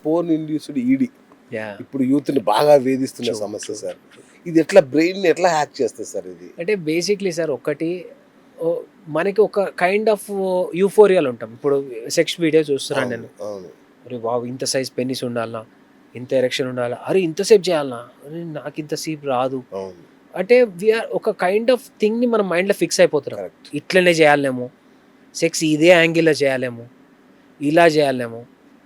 Porn induced ED yeah ఇప్పుడు youth ని బాగా వేధిస్తున్న సమస్య సార్. ఇది ఎట్లా బ్రెయిన్ ని ఎట్లా హ్యాక్ చేస్తుంది సార్ ఇది? అంటే బేసిక్లీ సార్ ఒకటి మనకి ఒక కైండ్ ఆఫ్ యూఫోరియాలో ఉంటాం. ఇప్పుడు సెక్స్ వీడియో చూస్తున్నాను నేను, అవును అరే వావ్ ఇంత సైజ్ పెన్నిస్ ఉండాలనా, ఇంత ఎరెక్షన్ ఉండాలా, అరే ఇంతసేపు చేయాలనా, అరే నాకు ఇంతసేపు రాదు. అవును అంటే వీఆర్ ఒక కైండ్ ఆఫ్ థింగ్ని మన మైండ్లో ఫిక్స్ అయిపోతున్నాం. కరెక్ట్. ఇట్లనే చేయాలేమో, సెక్స్ ఇదే యాంగిల్లో చేయాలేమో, ఇలా చేయాలేమో,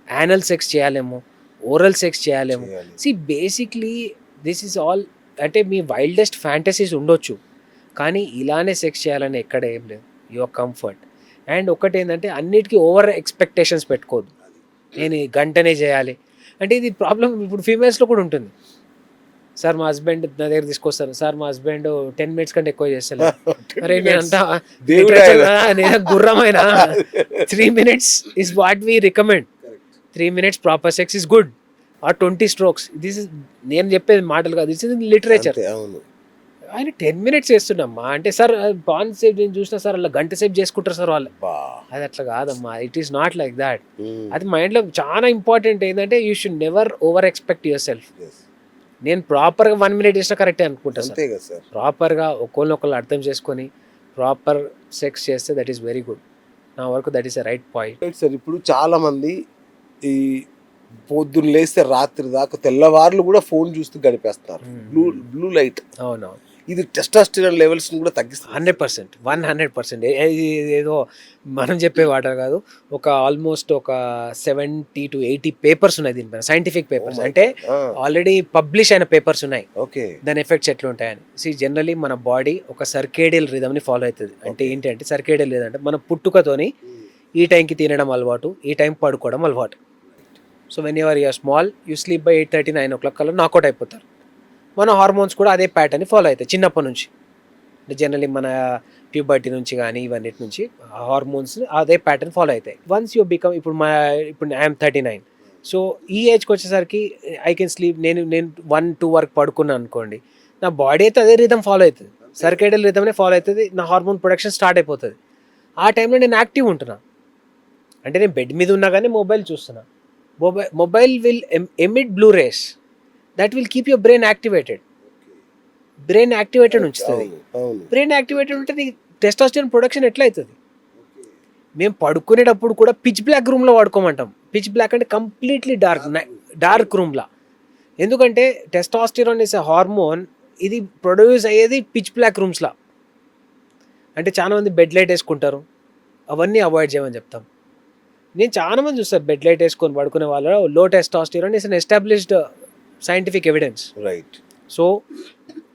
యానల్ సెక్స్ చేయాలేమో, ఓరల్ సెక్స్ చేయాలేమో. చేయాలి. See basically this is all, అంటే మీ వైల్డెస్ట్ ఫ్యాంటసీస్ ఉండొచ్చు, కానీ ఇలానే సెక్స్ చేయాలని ఎక్కడ ఏం లేదు. Your comfort. అండ్ ఒకటి ఏంటంటే అన్నిటికీ ఓవర్ ఎక్స్పెక్టేషన్స్ పెట్టుకోవద్దు. నేను ఈ గంటనే చేయాలి అంటే ఇది ప్రాబ్లం ఇప్పుడు ఫీమేల్స్లో కూడా ఉంటుంది. సార్ మా హస్బెండ్ నా దగ్గర తీసుకొస్తారు, సార్ మా హస్బెండ్ 10 minutes కంటే ఎక్కువ చేస్తలేదు. అరే నేనంతా నేను గుర్రమైన 3 minutes is what we recommend. 3 minutes proper sex is good, or 20 strokes. This is నేను చెప్పేది మాటలు కాదు, దిస్ ఇస్ లిటరేచర్. అవును ఆయన 10 minutes చేస్తున్నామ్మా అంటే, సార్ పాన్ సేఫ్ నేను చూసిన సార్ అలా గంట సేపు చేసుకుంటారు సార్ వాళ్ళు. అది అట్లా కాదమ్మా, it is not like that. అది మైండ్లో చాలా ఇంపార్టెంట్ ఏంటంటే you should never over expect your self. నేను ప్రాపర్గా 1 minute చేసినా కరెక్టే అనుకుంటా సార్. ప్రాపర్గా ఒకళ్ళనొకళ్ళు అర్థం చేసుకొని ప్రాపర్ సెక్స్ చేస్తే దట్ ఈస్ వెరీ గుడ్. నా వరకు that is a right point sir. ఇప్పుడు చాలా మంది ఈ పొద్దున్న లేస్తే రాత్రి దాకా తెల్లవార్లు కూడా ఫోన్ చూస్తూ గడిపేస్తారు. బ్లూ లైట్ అవునవును, ఇది టెస్టాస్టెరాన్ లెవెల్స్ కూడా తగ్గిస్తుంది. 100%, 100%. ఏదో మనం చెప్పే వాటర్ కాదు, ఒక ఆల్మోస్ట్ ఒక 70 to 80 పేపర్స్ ఉన్నాయి దీనిపైన, సైంటిఫిక్ పేపర్స్. అంటే ఆల్రెడీ పబ్లిష్ అయిన పేపర్స్ ఉన్నాయి ఓకే దాని ఎఫెక్ట్స్ ఎట్లా ఉంటాయని. జనరలీ మన బాడీ ఒక సర్కేడియల్ రిథమ్ని ఫాలో అవుతుంది. అంటే ఏంటంటే సర్కేడియల్ రిథమ్ అంటే మన పుట్టుకతోని ఈ టైంకి తినడం అలవాటు, ఈ టైం పడుకోవడం అలవాటు. So when you are small you sleep by 8:30, 9 o'clock కల్లా నాకౌట్ అయిపోతారు. మన హార్మోన్స్ కూడా అదే ప్యాటర్న్ని ఫాలో అవుతాయి చిన్నప్పటి నుంచి. అంటే జనరలీ మన ప్యూబర్టీ నుంచి కానీ ఇవన్నిటి నుంచి హార్మోన్స్ అదే ప్యాటర్న్ ఫాలో అవుతాయి. వన్స్ యూ బికమ్ ఇప్పుడు ఐఎమ్ 39. సో ఈ ఏజ్కి వచ్చేసరికి ఐ కెన్ స్లీప్. నేను 1-2 వరకు పడుకున్నాను అనుకోండి, నా బాడీ అయితే అదే రిథమ్ ఫాలో అవుతుంది, సర్కేడియల్ రిథమ్నే ఫాలో అవుతుంది, నా హార్మోన్ ప్రొడక్షన్ స్టార్ట్ అయిపోతుంది. ఆ టైంలో నేను యాక్టివ్ ఉంటున్నా. అంటే నేను బెడ్ మీద ఉన్నా కానీ మొబైల్ చూస్తున్నా. Mobile will emit blue rays that will keep your brain activated. Brain activated ఉంచుతుంది. బ్రెయిన్ యాక్టివేటెడ్ ఉంటే నీకు టెస్టోస్టెరాన్ ప్రొడక్షన్ ఎట్లా అవుతుంది? మేము పడుకునేటప్పుడు కూడా పిచ్ బ్లాక్ రూమ్లో వాడుకోమంటాం. పిచ్ బ్లాక్ అంటే కంప్లీట్లీ డార్క్ రూమ్లా. ఎందుకంటే టెస్టోస్టెరాన్ ఇస్ ఎ హార్మోన్, ఇది ప్రొడ్యూస్ అయ్యేది పిచ్ బ్లాక్ రూమ్స్లా. అంటే చాలామంది బెడ్ లైట్ వేసుకుంటారు, అవన్నీ అవాయిడ్ చేయమని చెప్తాం. నేను చాలామంది చూస్తాను బెడ్ లైట్ వేసుకొని పడుకునే వాళ్ళు లో testosterone is an established scientific evidence. Right. So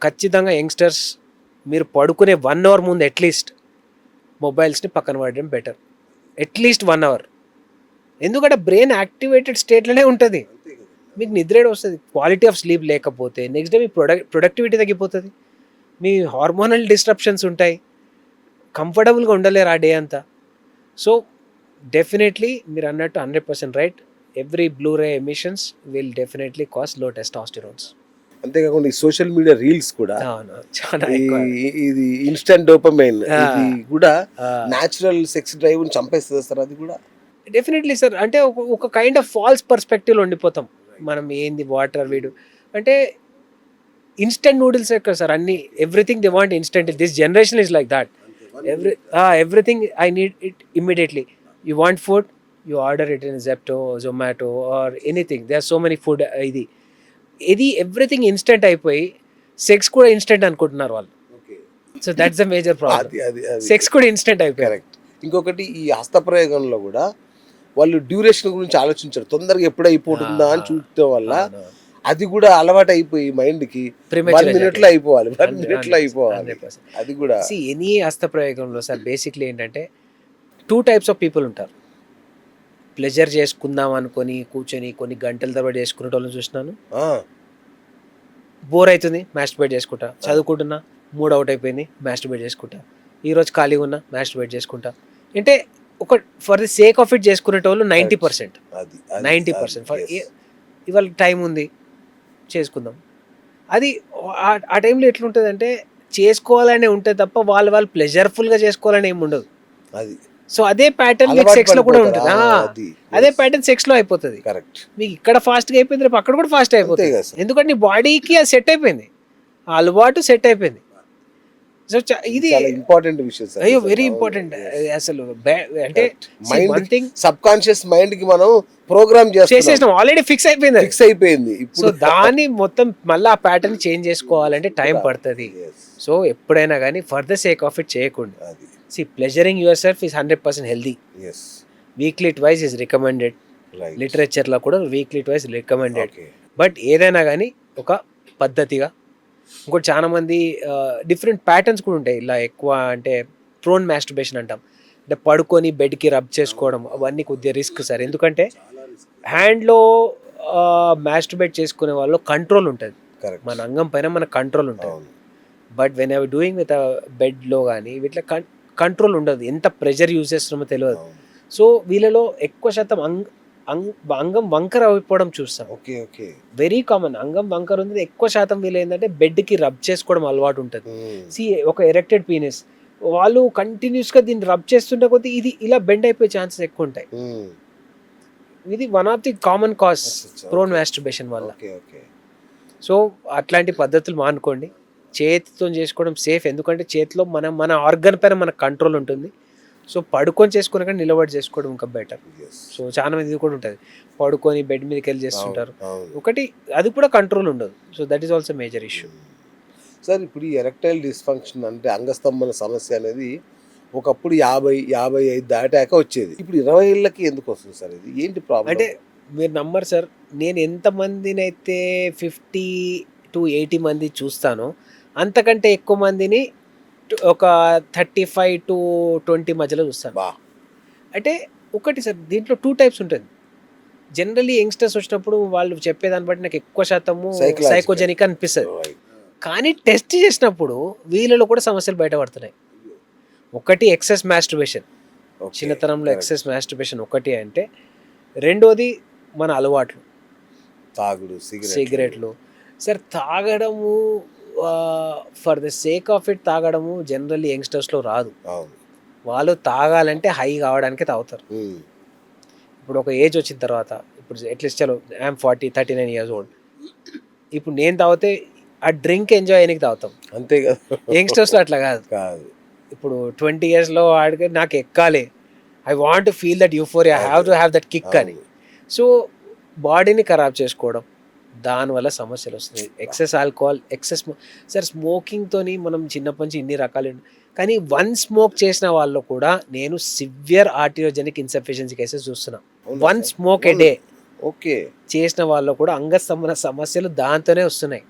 ఖచ్చితంగా యంగ్స్టర్స్ మీరు పడుకునే 1 hour ముందు అట్లీస్ట్ మొబైల్స్ని పక్కన పడడం బెటర్. At least 1 hour. ఎందుకంటే బ్రెయిన్ యాక్టివేటెడ్ స్టేట్లోనే ఉంటుంది, మీకు నిద్రేడ వస్తుంది. క్వాలిటీ ఆఫ్ స్లీప్ లేకపోతే నెక్స్ట్ డే మీ ప్రొడక్టివిటీ తగ్గిపోతుంది, మీ హార్మోనల్ డిస్ట్రప్షన్స్ ఉంటాయి, కంఫర్టబుల్గా ఉండలేరు ఆ డే అంతా. సో డెఫినెట్లీ మీరు అన్నట్టు 100% right. Every blue ray emissions will definitely cos లో టెస్టోస్టెరాన్స్. అంతేకాకుండా ఈ సోషల్ మీడియా రీల్స్ కూడా చాలా ఇది ఇన్స్టెంట్ డోపమైన్ ఇది కూడా న్యాచురల్ సెక్స్ డ్రైవ్ ని చంపేస్తుంది సార్. అది కూడా డెఫినెట్లీ సార్. అంటే ఒక కైండ్ ఆఫ్ ఫాల్స్ పర్స్పెక్టివ్లో ఉండిపోతాం మనం. ఏంది వాటర్ వీడు అంటే ఇన్స్టెంట్ నూడిల్స్ ఎక్కడ సార్, అన్ని everything they want instant. This generation is like that. Everything I need it immediately. You want food, you order it in Zepto, Zomato or anything. There are so many food. ఇది everything instant అయిపోయి sex కూడా instant అనుకుంటున్నారు వాళ్ళు. So that's the major problem. Sex కూడా instant అయిపోయి. Correct. ఇంకొకటి ఈ హస్తప్రయోగంలో కూడా వాళ్ళు డ్యూరేషన్ గురించి ఆలోచించారు, తొందరగా ఎప్పుడు అయిపోతుందా అని చూడటం వల్ల అది కూడా అలవాటు అయిపోయి మైండ్కి 1 minute అయిపోవాలి, 1 minute అయిపోవాలి. అది కూడా ఎనీ హస్తప్రయోగంలో సార్ బేసిక్లీ ఏంటంటే 2 types ఆఫ్ పీపుల్ ఉంటారు. ప్లెజర్ చేసుకుందాం అనుకొని కూర్చొని కొన్ని గంటల తరబడి చేసుకునే వాళ్ళని చూసినాను. బోర్ అవుతుంది, మాస్టర్బేట్ చేసుకుంటా. చదువుకుంటున్నా, మూడ్ అవుట్ అయిపోయింది, మాస్టర్బేట్ చేసుకుంటా. ఈరోజు ఖాళీగా ఉన్నా, మాస్టర్బేట్ చేసుకుంటా. అంటే ఒక for the sake of it చేసుకునేటోళ్ళు 90%. 90% ఇవాళ టైం ఉంది చేసుకుందాం. అది ఆ టైంలో ఎట్లుంటుంది అంటే చేసుకోవాలనే ఉంటుంది తప్ప వాళ్ళు ప్లెజర్ఫుల్గా చేసుకోవాలని ఏమి ఉండదు. అది సో అదే ప్యాటర్న్ మీకు అలవాటు సెక్స్ లో కూడా పడిపోతారు. ఉంటుంది. అది అదే ప్యాటర్న్ సెక్స్ లో అయిపోతుంది. కరెక్ట్. మీకు ఇక్కడ ఫాస్ట్ గా అయిపోయింది, రేపు అక్కడ కూడా ఫాస్ట్ అయిపోతుంది. కదా సార్. ఎందుకంటే నీ బాడీకి అది సెట్ అయిపోయింది, ఆ అలవాటు సెట్ అయిపోయింది. సో ఇది చాలా ఇంపార్టెంట్ విషయం సార్. అయ్యో వెరీ ఇంపార్టెంట్ అసలు. అంటే mind thing subconscious mind కి మనం ప్రోగ్రామ్ చేసేసినాం, ఆల్రెడీ ఫిక్స్ అయిపోయింది. ఫిక్స్ అయిపోయింది. సో ఇప్పుడు దాన్ని మొత్తం మళ్ళీ ఆ ప్యాటర్న్ చేంజ్ చేసుకోవాలంటే టైం పడుతుంది. సో ఎప్పుడైనా కానీ for the sake of it చేయకుండా, అది సి pleasuring yourself is 100% healthy. As weekly twice is recommended. Right. లిటరేచర్లో కూడా weekly twice recommended. Okay. But ఏదైనా కానీ ఒక పద్ధతిగా. ఇంకోటి చాలా మంది డిఫరెంట్ ప్యాటర్న్స్ కూడా ఉంటాయి ఇలా ఎక్కువ, అంటే ప్రోన్ మాస్టర్బేషన్ అంటాం, అంటే పడుకొని బెడ్కి రబ్ చేసుకోవడం, అవన్నీ కొద్దిగా రిస్క్ సార్. ఎందుకంటే హ్యాండ్లో మాస్టర్బేట్ చేసుకునే వాళ్ళు కంట్రోల్ ఉంటుంది, కరెక్ట్. మన అంగం పైన మన కంట్రోల్ ఉంటుంది. అవును. But whenever doing with బెడ్లో కానీ వీటిలో కంట్రోల్ ఉండదు, ఎంత ప్రెషర్ యూజ్ చేస్తున్నామో తెలియదు. అవును. సో వీళ్ళలో ఎక్కువ శాతం అంగం వంకర అయిపోవడం చూస్తాం. ఓకే. ఓకే. Very common. అంగం వంకర ఉంది, ఎక్కువ శాతం వీళ్ళు ఏంటంటే బెడ్కి రబ్ చేసుకోవడం అలవాటు ఉంటుంది. సి ఒక ఎరెక్టెడ్ పీనిస్, వాళ్ళు కంటిన్యూస్గా దీన్ని రబ్ చేస్తుంటే కొద్దీ ఇది ఇలా బెండ్ అయిపోయే ఛాన్సెస్ ఎక్కువ ఉంటాయి. ఇది one of the common cause prone masturbation వల్ల. ఓకే. ఓకే. సో అట్లాంటి పద్ధతులు మానుకోండి. చేతితో చేసుకోవడం సేఫ్, ఎందుకంటే చేతిలో మన ఆర్గన్ పైన మన కంట్రోల్ ఉంటుంది. సో పడుకొని చేసుకుని కానీ నిలబడి చేసుకోవడం ఇంకా బెటర్. సో చాలా మంది ఇది కూడా ఉంటుంది, పడుకొని బెడ్ మీదకి వెళ్ళి చేస్తుంటారు. ఒకటి అది కూడా కంట్రోల్ ఉండదు. So that is also major issue. Sir ఇప్పుడు ఈ ఎరెక్టైల్ డిస్ఫంక్షన్ అంటే అంగస్తంభన సమస్య అనేది ఒకప్పుడు 50-55 దాటాక వచ్చేది, ఇప్పుడు 20 ఏళ్ళకి ఎందుకు వస్తుంది సార్? ఇది ఏంటి ప్రాబ్లం? అంటే మీరు నమ్మరు సార్, నేను ఎంతమందినైతే 50 to 80 మంది చూస్తానో అంతకంటే ఎక్కువ మందిని ఒక 35 to 20 మధ్యలో చూస్తాను. బా. అంటే ఒకటి సార్, దీంట్లో 2 టైప్స్ ఉంటుంది. జనరల్లీ యంగ్స్టర్స్ వచ్చినప్పుడు వాళ్ళు చెప్పేదాన్ని బట్టి నాకు ఎక్కువ శాతము సైకోజెనిక్ అనిపిస్తుంది. Right. కానీ టెస్ట్ చేసినప్పుడు వీళ్ళలో కూడా సమస్యలు బయటపడుతున్నాయి. ఒకటి ఎక్సెస్ మాస్టర్బేషన్, Okay. చిన్నతనంలో Correct. ఎక్సెస్ మాస్టర్బేషన్ ఒకటి. అంటే రెండోది మన అలవాట్లు, తాగుడు, సిగరెట్లు. సార్ తాగడము for the sake of it తాగడము జనరల్లీ యంగ్స్టర్స్లో రాదు. అవును. వాళ్ళు తాగాలంటే హై కావడానికి తాగుతారు. ఇప్పుడు ఒక ఏజ్ వచ్చిన తర్వాత, ఇప్పుడు అట్లీస్ట్ చలో ఐఎమ్ 39 years old, ఇప్పుడు నేను తాగితే ఆ డ్రింక్ ఎంజాయ్ చేయడానికి తాగుతాం. అంతే కదా. యంగ్స్టర్స్లో అట్లా కాదు. ఇప్పుడు 20 yearsలో ఆడికి నాకు ఎక్కాలి, I want to feel that euphoria, I have to have that kick అని. సో బాడీని ఖరాబ్ చేసుకోవడం, దానివల్ల సమస్యలు వస్తున్నాయి. ఎక్సెస్ ఆల్కహాల్, ఎక్సెస్ సార్ స్మోకింగ్తో మనం చిన్నప్పటి నుంచి ఇన్ని రకాలు, కానీ వన్ స్మోక్ చేసిన వాళ్ళు కూడా నేను సివియర్ ఆర్టియోజెనిక్ ఇన్సఫిషియన్సీ కేసెస్ చూస్తున్నా. వన్ స్మోక్ ఏ డే ఓకే చేసిన వాళ్ళు కూడా అంగస్తంభన సమస్యలు దాంతోనే వస్తున్నాయి.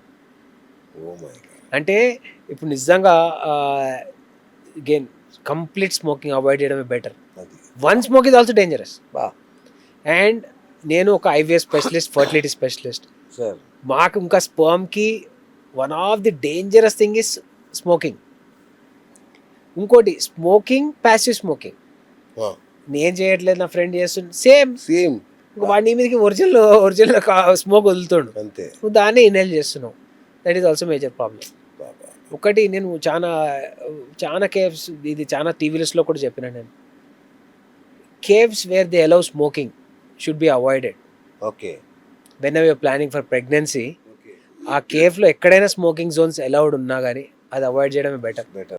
అంటే ఇప్పుడు నిజంగా అగైన్ కంప్లీట్ స్మోకింగ్ అవాయిడ్ చేయడమే better. One smoke is also dangerous. And నేను ఒక ఐవీఎఫ్ స్పెషలిస్ట్, ఫర్టిలిటీ స్పెషలిస్ట్. మాకు ఇంకా స్పర్మ్కి one of the dangerous thing is smoking. ఇంకోటి స్మోకింగ్, ప్యాసివ్ స్మోకింగ్. నేను చేయట్లేదు, నా ఫ్రెండ్ చేస్తుంది, సేమ్ సేమ్. వాడి మీదకి ఒరిజినల్ స్మోక్ వదులుతాడు, అంతే, నువ్వు దాన్ని ఇన్హేల్ చేస్తున్నావు. That is also major problem. ఒకటి నేను చాలా కేవ్స్, ఇది చాలా టీవీలో కూడా చెప్పినా నేను, caves where they allow smoking should be avoided. Okay. When ever planning for pregnancy, ఆ కేవ్లో ఎక్కడైనా స్మోకింగ్ జోన్స్ అలౌడ్ ఉన్నా కానీ అది అవాయిడ్ చేయడమే బెటర్.